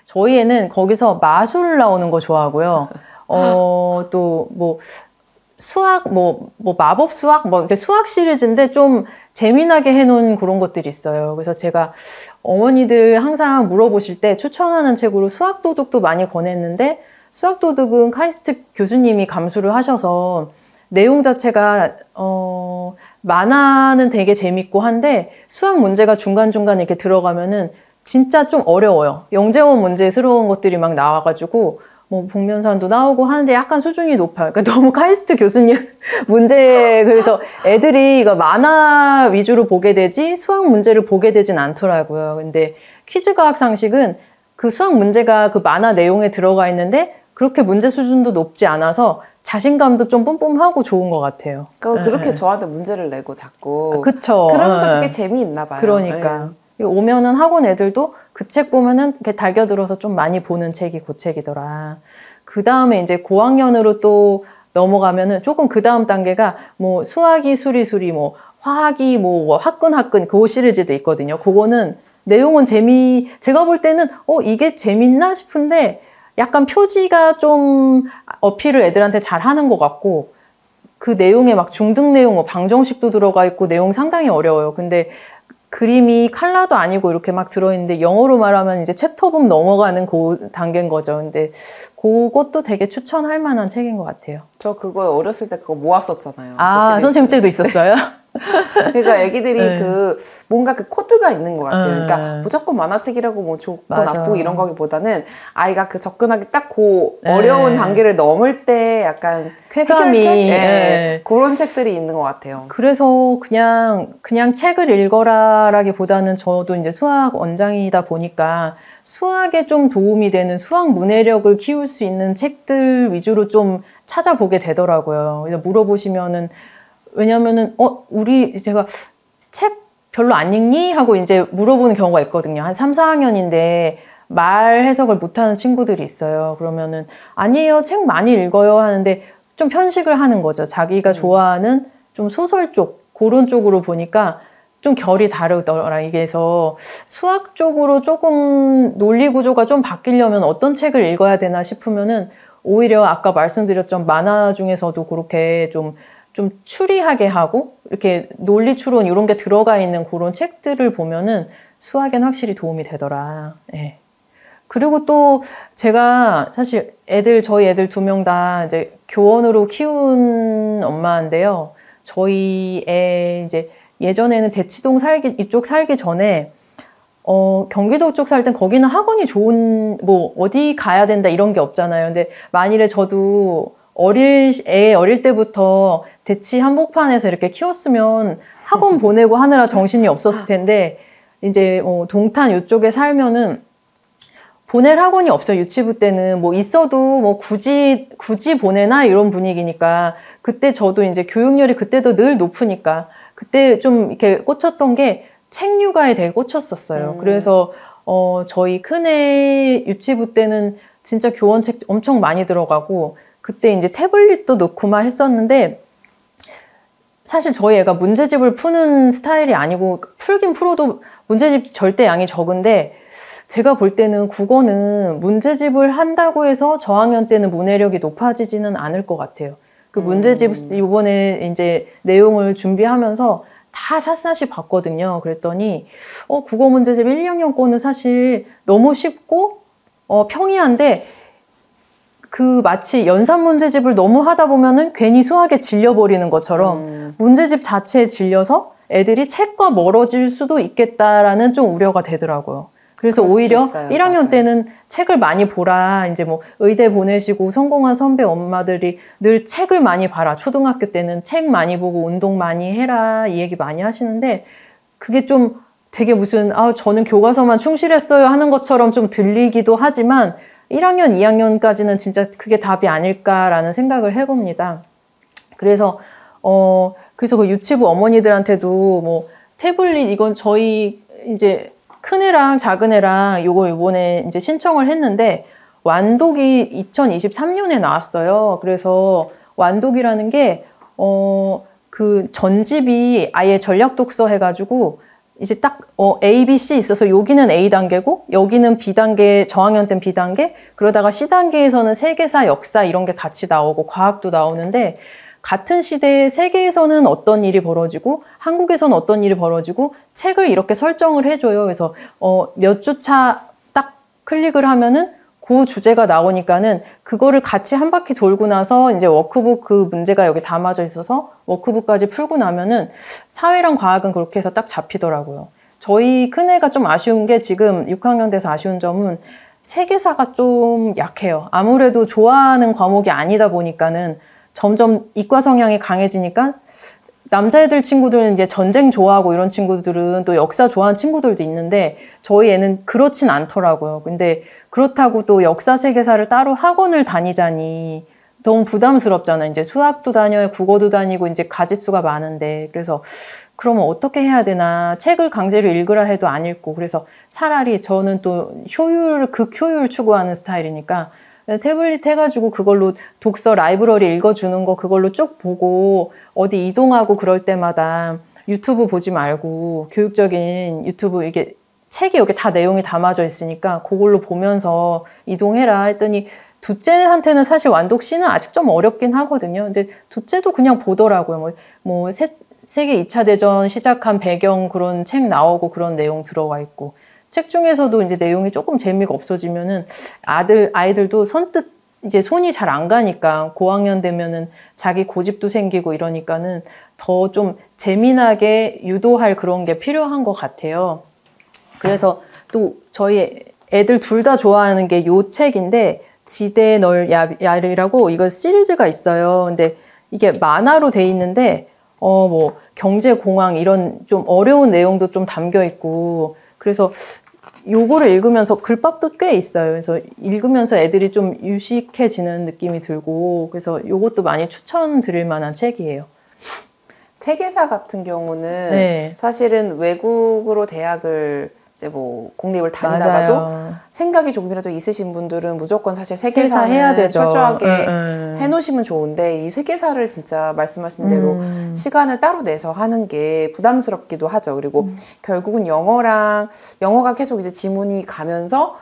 저희 애는 거기서 마술 나오는 거 좋아하고요. 또 뭐 수학, 뭐 마법 수학, 뭐 이렇게 수학 시리즈인데 좀 재미나게 해놓은 그런 것들이 있어요. 그래서 제가 어머니들 항상 물어보실 때 추천하는 책으로 수학도둑도 많이 권했는데, 수학도둑은 카이스트 교수님이 감수를 하셔서 내용 자체가 만화는 되게 재밌고 한데 수학 문제가 중간중간 이렇게 들어가면은 진짜 좀 어려워요. 영재원 문제스러운 것들이 막 나와가지고 뭐 복면산도 나오고 하는데 약간 수준이 높아요. 그러니까 너무 카이스트 교수님 문제, 그래서 애들이 이거 만화 위주로 보게 되지 수학 문제를 보게 되진 않더라고요. 근데 퀴즈과학 상식은 그 수학 문제가 그 만화 내용에 들어가 있는데 그렇게 문제 수준도 높지 않아서 자신감도 좀 뿜뿜하고 좋은 것 같아요. 그렇게 저한테 문제를 내고 자꾸. 그쵸. 그러면서 그게 재미있나 봐요. 그러니까. 오면은 학원 애들도 그 책 보면은 이렇게 달겨들어서 좀 많이 보는 책이 그 책이더라. 그 다음에 이제 고학년으로 또 넘어가면은 조금 그 다음 단계가 뭐 수학이 수리수리, 뭐 화학이 뭐 화끈화끈 그 시리즈도 있거든요. 그거는 내용은 제가 볼 때는 이게 재밌나 싶은데 약간 표지가 좀 어필을 애들한테 잘 하는 것 같고, 그 내용에 막 중등 내용, 뭐 방정식도 들어가 있고 내용 상당히 어려워요. 근데 그림이 칼라도 아니고 이렇게 막 들어있는데 영어로 말하면 이제 챕터북 넘어가는 그 단계인 거죠. 근데 그것도 되게 추천할 만한 책인 것 같아요. 저 그거 어렸을 때 그거 모았었잖아요. 그 선생님 때도 있었어요? 그러니까 애기들이 뭔가 그 코드가 있는 것 같아요. 그러니까 무조건 만화책이라고 뭐 좋고 맞아. 나쁘고 이런 거기보다는 아이가 그 접근하기 딱 그 어려운 단계를 넘을 때 약간 쾌감이 해결책? 그런 책들이 있는 것 같아요. 그래서 그냥 책을 읽어라라기보다는 저도 이제 수학 원장이다 보니까 수학에 좀 도움이 되는 수학 문해력을 키울 수 있는 책들 위주로 좀 찾아보게 되더라고요. 그래서 물어보시면은, 왜냐면은 제가 책 별로 안 읽니? 하고 이제 물어보는 경우가 있거든요. 한 3, 4학년인데 말 해석을 못하는 친구들이 있어요. 그러면은 아니에요, 책 많이 읽어요 하는데 좀 편식을 하는 거죠. 자기가 좋아하는 좀 소설 쪽, 그런 쪽으로 보니까 좀 결이 다르더라. 이게서 수학 쪽으로 조금 논리 구조가 좀 바뀌려면 어떤 책을 읽어야 되나 싶으면은 오히려 아까 말씀드렸던 만화 중에서도 그렇게 좀 추리하게 하고 이렇게 논리 추론 이런 게 들어가 있는 그런 책들을 보면은 수학엔 확실히 도움이 되더라. 예. 그리고 또 제가 사실 저희 애들 2명 다 이제 교원으로 키운 엄마인데요. 저희 애 이제 예전에는 대치동 이쪽 살기 전에 경기도 쪽 살 땐 거기는 학원이 좋은, 뭐 어디 가야 된다 이런 게 없잖아요. 근데 만일에 저도 어릴 때부터 대치 한복판에서 이렇게 키웠으면 학원 보내고 하느라 정신이 없었을 텐데, 이제 동탄 이쪽에 살면은 보낼 학원이 없어요. 유치부 때는 뭐 있어도 뭐 굳이 보내나 이런 분위기니까. 그때 저도 이제 교육열이 그때도 늘 높으니까 그때 좀 이렇게 꽂혔던 게 책 육아에 되게 꽂혔었어요. 그래서 저희 큰애 유치부 때는 진짜 교원책 엄청 많이 들어가고, 그때 이제 태블릿도 넣고 막 했었는데, 사실 저희 애가 문제집을 푸는 스타일이 아니고 풀긴 풀어도 문제집 절대 양이 적은데, 제가 볼 때는 국어는 문제집을 한다고 해서 저학년 때는 문해력이 높아지지는 않을 것 같아요. 그 문제집 이번에 이제 내용을 준비하면서 다 샅샅이 봤거든요. 그랬더니 국어 문제집 1, 2학년 거는 사실 너무 쉽고 평이한데, 그 마치 연산 문제집을 너무 하다 보면은 괜히 수학에 질려버리는 것처럼 문제집 자체에 질려서 애들이 책과 멀어질 수도 있겠다라는 좀 우려가 되더라고요. 그래서 오히려 1학년 맞아요. 때는 책을 많이 보라. 이제 뭐 의대 보내시고 성공한 선배 엄마들이 늘 책을 많이 봐라. 초등학교 때는 책 많이 보고 운동 많이 해라. 이 얘기 많이 하시는데, 그게 좀 되게 무슨 저는 교과서만 충실했어요 하는 것처럼 좀 들리기도 하지만 1학년, 2학년까지는 진짜 그게 답이 아닐까라는 생각을 해봅니다. 그래서 그 유치부 어머니들한테도 뭐 태블릿, 이건 저희 이제 큰애랑 작은애랑 이번에 이제 신청을 했는데 완독이 2023년에 나왔어요. 그래서 완독이라는 게 그 전집이 아예 전략 독서 해가지고 이제 딱 A, B, C 있어서 여기는 A 단계고 여기는 B 단계, 저학년 때는 B 단계, 그러다가 C 단계에서는 세계사, 역사 이런 게 같이 나오고 과학도 나오는데 같은 시대에 세계에서는 어떤 일이 벌어지고 한국에서는 어떤 일이 벌어지고 책을 이렇게 설정을 해줘요. 그래서 몇 주차 딱 클릭을 하면은 그 주제가 나오니까는 그거를 같이 한 바퀴 돌고 나서 이제 워크북 그 문제가 여기 담아져 있어서 워크북까지 풀고 나면은 사회랑 과학은 그렇게 해서 딱 잡히더라고요. 저희 큰애가 좀 아쉬운 게 지금 6학년 돼서 아쉬운 점은 세계사가 좀 약해요. 아무래도 좋아하는 과목이 아니다 보니까는 점점 이과 성향이 강해지니까 남자애들 친구들은 이제 전쟁 좋아하고 이런 친구들은 또 역사 좋아하는 친구들도 있는데 저희 애는 그렇진 않더라고요. 근데 그렇다고 또 역사 세계사를 따로 학원을 다니자니 너무 부담스럽잖아요. 이제 수학도 다녀요, 국어도 다니고 이제 가짓수가 많은데 그래서 그러면 어떻게 해야 되나 책을 강제로 읽으라 해도 안 읽고 그래서 차라리 저는 또 극효율 추구하는 스타일이니까 태블릿 해가지고 그걸로 독서 라이브러리 읽어주는 거 그걸로 쭉 보고 어디 이동하고 그럴 때마다 유튜브 보지 말고 교육적인 유튜브 이게 책이 여기 다 내용이 담아져 있으니까 그걸로 보면서 이동해라 했더니 둘째한테는 사실 완독시는 아직 좀 어렵긴 하거든요. 근데 둘째도 그냥 보더라고요. 뭐 세계 2차 대전 시작한 배경 그런 책 나오고 그런 내용 들어와 있고 책 중에서도 이제 내용이 조금 재미가 없어지면은 아이들도 선뜻 이제 손이 잘 안 가니까 고학년 되면은 자기 고집도 생기고 이러니까는 더 좀 재미나게 유도할 그런 게 필요한 것 같아요. 그래서 또 저희 애들 둘 다 좋아하는 게 요 책인데 지대 널 야리라고 이거 시리즈가 있어요. 근데 이게 만화로 돼 있는데 뭐 경제 공황 이런 좀 어려운 내용도 좀 담겨 있고 그래서 요거를 읽으면서 글밥도 꽤 있어요. 그래서 읽으면서 애들이 좀 유식해지는 느낌이 들고 그래서 요것도 많이 추천드릴 만한 책이에요. 세계사 같은 경우는 네. 사실은 외국으로 대학을 이제 뭐 공립을 다니다가도 맞아요. 생각이 조금이라도 있으신 분들은 무조건 사실 세계사는 해야 되죠. 철저하게 해놓으시면 좋은데 이 세계사를 진짜 말씀하신 대로 시간을 따로 내서 하는 게 부담스럽기도 하죠. 그리고 결국은 영어가 계속 이제 지문이 가면서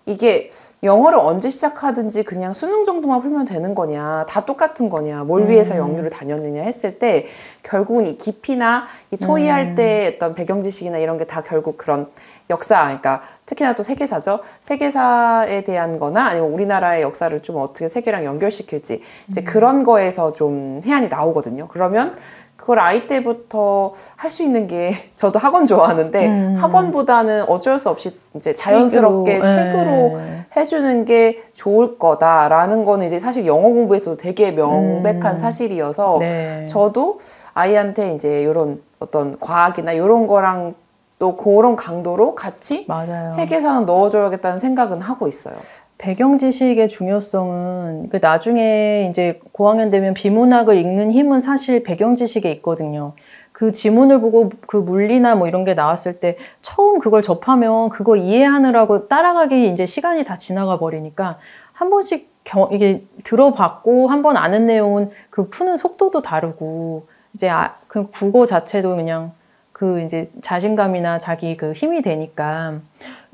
이게 영어를 언제 시작하든지 그냥 수능 정도만 풀면 되는 거냐, 다 똑같은 거냐, 뭘 위해서 영유를 다녔느냐 했을 때 결국은 이 깊이나 이 토의 할 때 어떤 배경 지식이나 이런 게 다 결국 그런 역사, 그러니까 특히나 또 세계사죠. 세계사에 대한 거나 아니면 우리나라의 역사를 좀 어떻게 세계랑 연결시킬지 이제 그런 거에서 좀 해안이 나오거든요. 그러면 그걸 아이 때부터 할 수 있는 게 저도 학원 좋아하는데 학원보다는 어쩔 수 없이 이제 자연스럽게 책으로 해주는 게 좋을 거다라는 거는 이제 사실 영어 공부에서도 되게 명백한 사실이어서 네. 저도 아이한테 이제 이런 어떤 과학이나 이런 거랑 또 그런 강도로 같이 맞아요. 세계사는 넣어줘야겠다는 생각은 하고 있어요. 배경 지식의 중요성은 나중에 이제 고학년 되면 비문학을 읽는 힘은 사실 배경 지식에 있거든요. 그 지문을 보고 그 물리나 뭐 이런 게 나왔을 때 처음 그걸 접하면 그거 이해하느라고 따라가기 이제 시간이 다 지나가 버리니까 한 번씩 이게 들어봤고 한 번 아는 내용은 그 푸는 속도도 다르고 이제 그 국어 자체도 그냥 그 이제 자신감이나 자기 그 힘이 되니까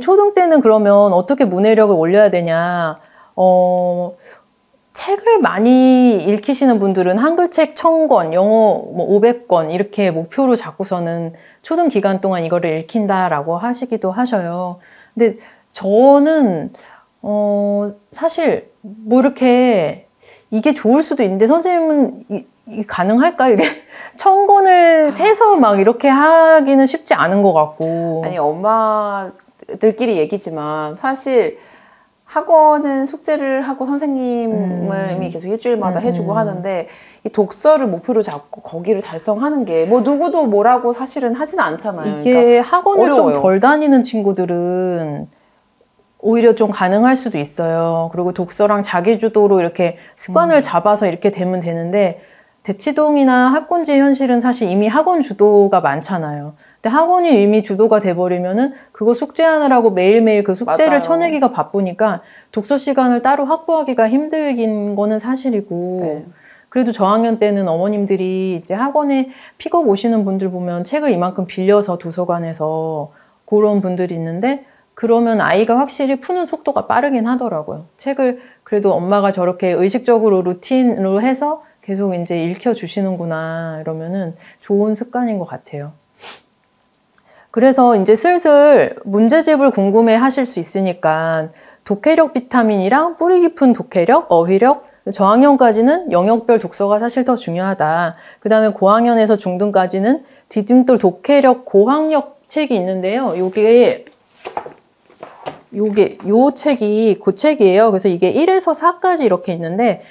초등 때는 그러면 어떻게 문해력을 올려야 되냐 책을 많이 읽히시는 분들은 한글책 1000권, 영어 뭐 500권 이렇게 목표로 잡고서는 초등 기간 동안 이거를 읽힌다라고 하시기도 하셔요. 근데 저는 사실 뭐 이렇게 이게 좋을 수도 있는데 선생님은 가능할까요? 이게 1000권을 세서 막 이렇게 하기는 쉽지 않은 것 같고. 아니 엄마들끼리 얘기지만 사실 학원은 숙제를 하고 선생님이 계속 일주일마다 해주고 하는데 이 독서를 목표로 잡고 거기를 달성하는 게 뭐 누구도 뭐라고 사실은 하진 않잖아요. 이게 그러니까 학원을 어려워요. 좀 덜 다니는 친구들은 오히려 좀 가능할 수도 있어요. 그리고 독서랑 자기주도로 이렇게 습관을 잡아서 이렇게 되면 되는데 대치동이나 학군지 현실은 사실 이미 학원 주도가 많잖아요. 근데 학원이 이미 주도가 돼버리면은 그거 숙제하느라고 매일매일 그 숙제를 맞아요. 쳐내기가 바쁘니까 독서 시간을 따로 확보하기가 힘들긴 거는 사실이고 네. 그래도 저학년 때는 어머님들이 이제 학원에 픽업 오시는 분들 보면 책을 이만큼 빌려서 도서관에서 그런 분들이 있는데 그러면 아이가 확실히 푸는 속도가 빠르긴 하더라고요. 책을 그래도 엄마가 저렇게 의식적으로 루틴으로 해서 계속 이제 읽혀주시는구나 이러면은 좋은 습관인 것 같아요. 그래서 이제 슬슬 문제집을 궁금해 하실 수 있으니까 독해력 비타민이랑 뿌리 깊은 독해력, 어휘력, 저학년까지는 영역별 독서가 사실 더 중요하다. 그 다음에 고학년에서 중등까지는 디딤돌 독해력 고학력 책이 있는데요. 요 책이 그 책이에요. 그래서 이게 1에서 4까지 이렇게 있는데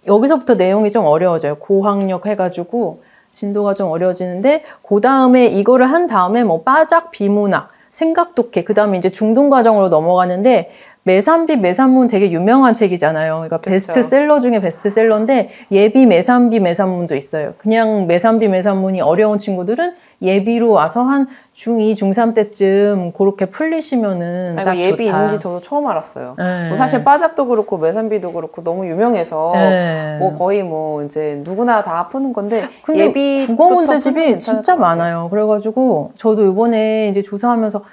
여기서부터 내용이 좀 어려워져요. 고학력 해가지고 진도가 좀 어려워지는데 그 다음에 이거를 한 다음에 뭐 빠작, 비문학, 생각독해 그 다음에 이제 중등 과정으로 넘어가는데 매산비, 매산문 되게 유명한 책이잖아요. 그러니까 그쵸. 베스트셀러 중에 베스트셀러인데 예비, 매산비, 매산문도 있어요. 그냥 매산비, 매산문이 어려운 친구들은 예비로 와서 한 중2, 중3 때쯤 그렇게 풀리시면은 딱 예비 좋다. 있는지 저도 처음 알았어요. 네. 뭐 사실 빠작도 그렇고 매산비도 그렇고 너무 유명해서 네. 뭐 거의 뭐 이제 누구나 다 푸는 건데 근데 예비 국어 문제집이 진짜 많아요. 그래가지고 저도 이번에 이제 조사하면서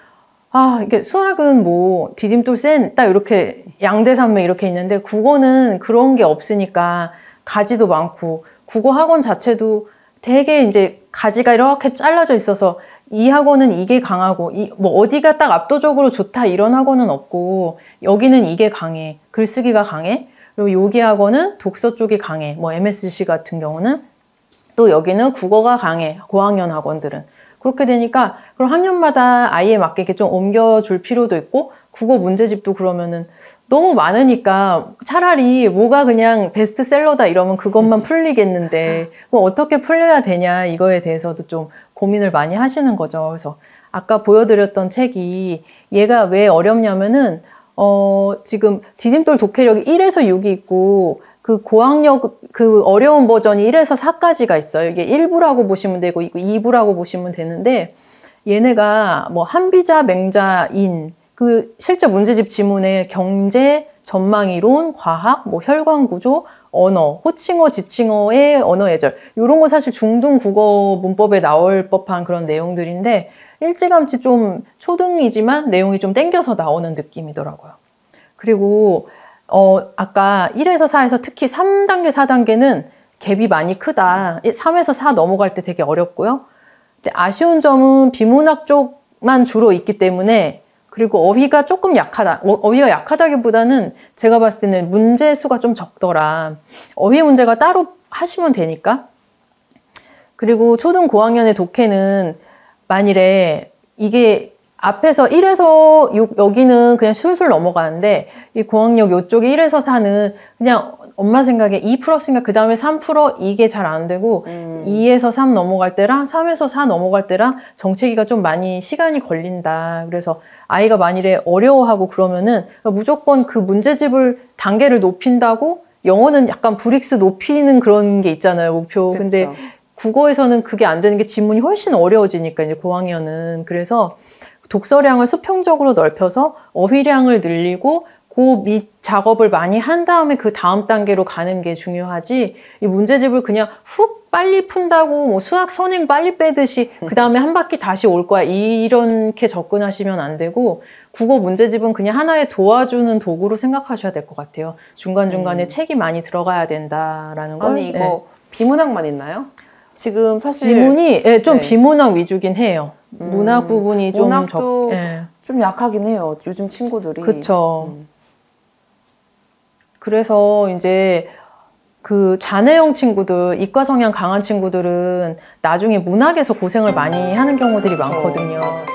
이게 수학은 뭐 디딤돌 센 딱 이렇게 양대산맥 이렇게 있는데 국어는 그런 게 없으니까 가지도 많고 국어 학원 자체도 되게 이제 가지가 이렇게 잘라져 있어서 이 학원은 이게 강하고 뭐 어디가 딱 압도적으로 좋다 이런 학원은 없고 여기는 이게 강해. 글쓰기가 강해. 그리고 여기 학원은 독서 쪽이 강해. 뭐 MSC 같은 경우는 또 여기는 국어가 강해. 고학년 학원들은. 그렇게 되니까 그럼 학년마다 아이에 맞게 이렇게 좀 옮겨줄 필요도 있고 국어 문제집도 그러면은 너무 많으니까 차라리 뭐가 그냥 베스트셀러다 이러면 그것만 풀리겠는데 뭐 어떻게 풀려야 되냐 이거에 대해서도 좀 고민을 많이 하시는 거죠. 그래서 아까 보여드렸던 책이 얘가 왜 어렵냐면은 지금 디딤돌 독해력이 1에서 6이 있고 그 고학력 그 어려운 버전이 1에서 4까지가 있어요. 이게 1부라고 보시면 되고 2부라고 보시면 되는데 얘네가 뭐 한비자, 맹자, 인 그 실제 문제집 지문에 경제, 전망이론, 과학, 뭐 혈관구조, 언어, 호칭어, 지칭어의 언어 예절 이런 거 사실 중등 국어 문법에 나올 법한 그런 내용들인데 일찌감치 좀 초등이지만 내용이 좀 땡겨서 나오는 느낌이더라고요. 그리고 아까 1에서 4에서 특히 3단계, 4단계는 갭이 많이 크다. 3에서 4 넘어갈 때 되게 어렵고요. 근데 아쉬운 점은 비문학 쪽만 주로 있기 때문에 그리고 어휘가 조금 약하다. 어휘가 약하다기보다는 제가 봤을 때는 문제 수가 좀 적더라. 어휘 문제가 따로 하시면 되니까. 그리고 초등 고학년의 독해는 만일에 이게 앞에서 1에서 6 여기는 그냥 술술 넘어가는데 이 고학력 이쪽에 1에서 4는 그냥 엄마 생각에 2 풀었으니까 그 다음에 3 풀어 이게 잘 안 되고 2에서 3 넘어갈 때랑 3에서 4 넘어갈 때랑 정체기가 좀 많이 시간이 걸린다. 그래서 아이가 만일에 어려워하고 그러면은 무조건 그 문제집을 단계를 높인다고 영어는 약간 브릭스 높이는 그런 게 있잖아요. 목표. 그쵸. 근데 국어에서는 그게 안 되는 게 지문이 훨씬 어려워지니까 이제 고학년은. 그래서 독서량을 수평적으로 넓혀서 어휘량을 늘리고 그 밑 작업을 많이 한 다음에 그 다음 단계로 가는 게 중요하지 이 문제집을 그냥 훅 빨리 푼다고 뭐 수학 선행 빨리 빼듯이 그 다음에 한 바퀴 다시 올 거야 이렇게 접근하시면 안 되고 국어 문제집은 그냥 하나의 도와주는 도구로 생각하셔야 될 것 같아요. 중간중간에 책이 많이 들어가야 된다라는 걸. 아니 이거 비문학만 있나요? 지금 사실 지문이 좀 비문학 위주긴 해요. 문학 부분이 좀 문학도 좀 약하긴 해요. 요즘 친구들이. 그쵸. 그래서 이제 그 자뇌형 친구들, 이과 성향 강한 친구들은 나중에 문학에서 고생을 많이 하는 경우들이 많거든요. 맞아.